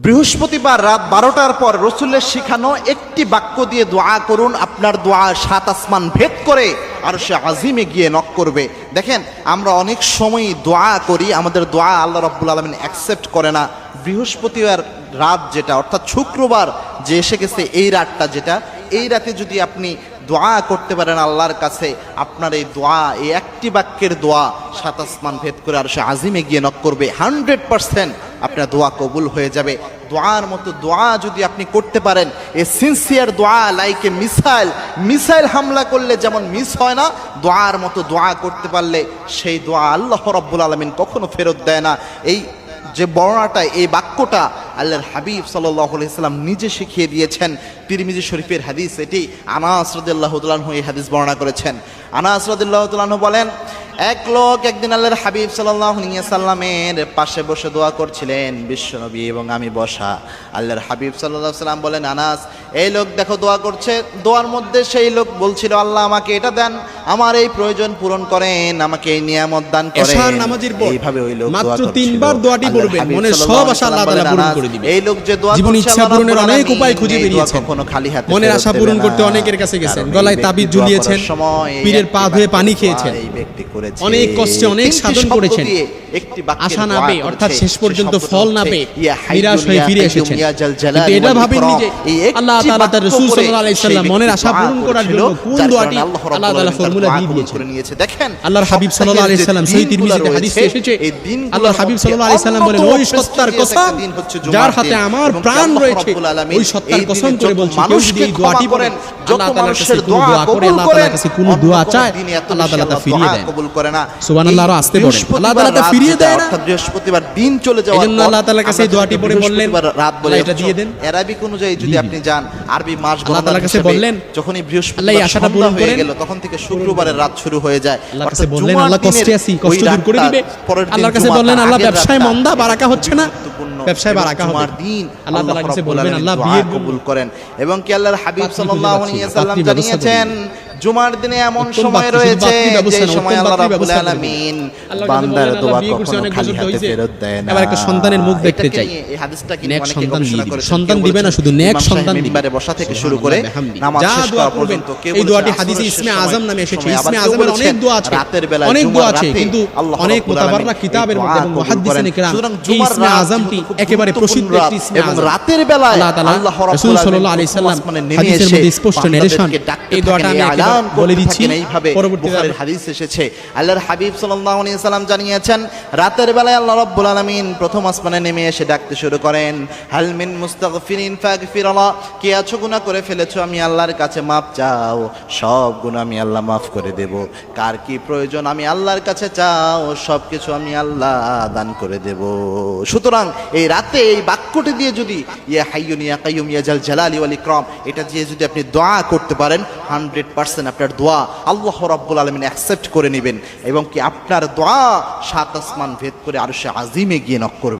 বৃহস্পতিবার রাত 12টার পর রসুলের শিখানো একটি বাক্য দিয়ে দোয়া করুন, আপনার দোয়া 7 আসমান ভেদ করে আরশে আজিমে গিয়ে নক করবে। দেখেন, আমরা অনেক সময় দোয়া করি, আমাদের দোয়া আল্লাহ রাব্বুল আলামিন অ্যাকসেপ্ট করে না। বৃহস্পতিবার রাত যেটা, অর্থাৎ শুক্রবার যে এসে গেছে, এই রাতটা যেটা, এই রাতে যদি আপনি দোয়া করতে পারেন আল্লাহর কাছে, আপনার এই দোয়া, এই একটি বাক্যের দোয়া 7 আসমান ভেদ করে আরশে আজিমে গিয়ে নক করবে। 100% আপনার দোয়া কবুল হয়ে যাবে। দোয়ার মতো দোয়া যদি আপনি করতে পারেন, এ সিনসিয়ার দোয়া, লাইক এ মিসাইল হামলা করলে যেমন মিস হয় না, দোয়ার মতো দোয়া করতে পারলে সেই দোয়া আল্লাহ রাব্বুল আলামিন কখনো ফেরত দেয় না। এই যে বর্ণনাটা, এই বাক্যটা আল্লাহর হাবিব সাল্লাল্লাহু আলাইহি সাল্লাম নিজে শিখিয়ে দিয়েছেন। তিরমিজি শরীফের হাদিস এটি। আনাস রাদিয়াল্লাহু তাআলা আনহু এই হাদিস বর্ণনা করেছেন। আনাস রাদিয়াল্লাহু তাআলা আনহু বলেন, এক লোক একদিন আল্লাহর হাবিব সাল্লাল্লাহু আলাইহি সাল্লামের পাশে বসে দোয়া করছিলেন, বিশ্বনবী এবং আমি বসা। আল্লাহর হাবিব সাল্লাল্লাহু আলাইহি সাল্লাম বলেন, আনাস, এই লোক দেখো দোয়া করছে। দোয়ার মধ্যে সেই লোক বলছিল, আল্লাহ আমাকে এটা দেন, আমার এই প্রয়োজন পূরণ করেন, আমাকে এই নিয়ামত দান করেন। এইভাবে ওই লোক মাত্র 3 বার দোয়াটি পড়বেন, মনের সব আশা আল্লাহ তাআলা পূরণ করে দিবেন। এই লোক যে দোয়া করছে, জীবন ইচ্ছা পূরণের অনেক উপায় খুঁজে বেরিয়েছেন, কখনো খালি হাতে মনের আশা পূরণ করতে অনেকের কাছে গেছেন, গলায় তাবিজ ঝুলিয়েছেন, পীরের পা ধুয়ে পানি খেয়েছেন, অনেক কষ্টে অনেক সাধন করেছেন, আশা না পেয়ে, অর্থাৎ শেষ পর্যন্ত ফল না পেয়ে নিরাশ হয়ে ফিরে এসেছেন। কিন্তু এটা ভাবেননি যে আল্লাহ তাআলা তার রাসূল সাল্লাল্লাহু আলাইহি সাল্লাম মনের আশা পূরণ করার জন্য কোন দোয়াটি আল্লাহ তাআলা ফর্মুলা দিয়ে দিয়েছেন। দেখেন, আল্লাহর হাবিব সাল্লাল্লাহু আলাইহি সাল্লাম সহিহ তিরমিজিতে হাদিসে এসেছে, আল্লাহর হাবিব সাল্লাল্লাহু আলাইহি সাল্লাম বলেন, ওই সত্তার কসম যার হাতে আমার প্রাণ রয়েছে, ওই সত্তার কসম করে বলছি, কেউ যদি এই দোয়াটি পড়েন, আল্লাহ তাআলার কাছে কোনো দোয়া করে, আল্লাহ তাআলার কাছে কোনো দোয়া চায়, আল্লাহ তাআলা তা ফিরিয়ে দেন। কবুল করে না। সুবহানাল্লাহ, আরো আসতে বলেন, আল্লাহ তাআলা তা ফিরিয়ে দেয় না। অর্থাৎ বৃহস্পতিবার দিন চলে যাওয়ার পর এজন্য আল্লাহ তাআলার কাছে এই দোয়াটি পড়ে বললেন, রাত বলে এটা দিয়ে দেন। আরবিক অনুযায়ী যদি আপনি যান, আরবি মাস আল্লাহ তাআলার কাছে বললেন, যখনই বৃহস্পতিবার এই আশাটা পূরণ হয়ে গেল, তখন থেকে শুক্রবারের রাত শুরু হয়ে যায়। আল্লাহর কাছে বললেন, আল্লাহ কষ্টে আছি, কষ্ট দূর করে দিবে। আল্লাহর কাছে বললেন, আল্লাহ ব্যবসায় মন্দা, বারাকা হচ্ছে না, ব্যবসায় বারাকা হবে। আল্লাহ তাআলার কাছে বলবেন, আল্লাহ বিয়ে কবুল করেন। এবং কি আল্লাহর হাবিব সাল্লাল্লাহু আলাইহি সাল্লাম জানিয়েছেন, জুমার দিনে এমন সময় রয়েছে যে সময় আল্লাহ রাব্বুল আলামিন বান্দার দোয়া কখনো খালি হাতে ফেরত দেয় না। এবার একটা সন্তানের মুখ দেখতে চাই। এই হাদিসটা কি নেক অনেকে সন্তান গবেষণা দিবে, করেছেন। সন্তান দিবে না, শুধু নেক সন্তান দিবে। মিম্বারে বসা থেকে শুরু করে নামাজ যা শেষ দোয়া করা করবেন, পর্যন্ত কেউ এই দোয়াটি হাদিসে ইসমে আযম নামে এসেছে। ইসমে আযমের অনেক দোয়া আছে, রাতের বেলা অনেক দোয়া আছে, কিন্তু অনেক মুতাবাররা কিতাবের মধ্যে এবং মুহাদ্দিসিনে কেরাম এই ইসমে আযমটি একেবারে প্রসিদ্ধ একটি ইসমে এবং আযম। রাতের বেলায় আল্লাহ তাআলা রাসূল সাল্লাল্লাহু আলাইহি সাল্লাম হাদিসের মধ্যে স্পষ্ট নেরেশন, এই দোয়াটা আমি একবার বলে দিচ্ছি, পরবর্তীতে হাদিস এসেছে। আল্লাহর হাবিব সাল্লাল্লাহু আলাইহি সাল্লাম জানিয়েছেন, রাতের বেলায় আল্লাহ রাব্বুল আলামিন প্রথম আসমানে নেমে এসে ডাকতে শুরু করেন, হাল মিন মুস্তাগফিরিন ফাগফিরাল্লাহ, কে আছো গুনাহ করে ফেলেছো, আমি আল্লাহর কাছে মাপ চাও, সব গুনাহ আমি আল্লাহ মাফ করে দেব। কার কি প্রয়োজন আমি আল্লাহর কাছে চাও, সব কিছু আমি আল্লাহ দান করে দেব। সুতরাং এই রাতে এই বাক্যটি দিয়ে যদি ইয়া হাইয়ুন ইয়া কাইয়ুম ইয়া জাল জালালি ওয়াল ইকরাম, এটা দিয়ে যদি আপনি দোয়া করতে পারেন, 100% আপনার দোয়া আল্লাহ রাব্বুল আলামিন অ্যাকসেপ্ট করে নেবেন এবং কি আপনার দোয়া 7 আসমান ভেদ করে আরশে আজিমে গিয়ে নক করবে।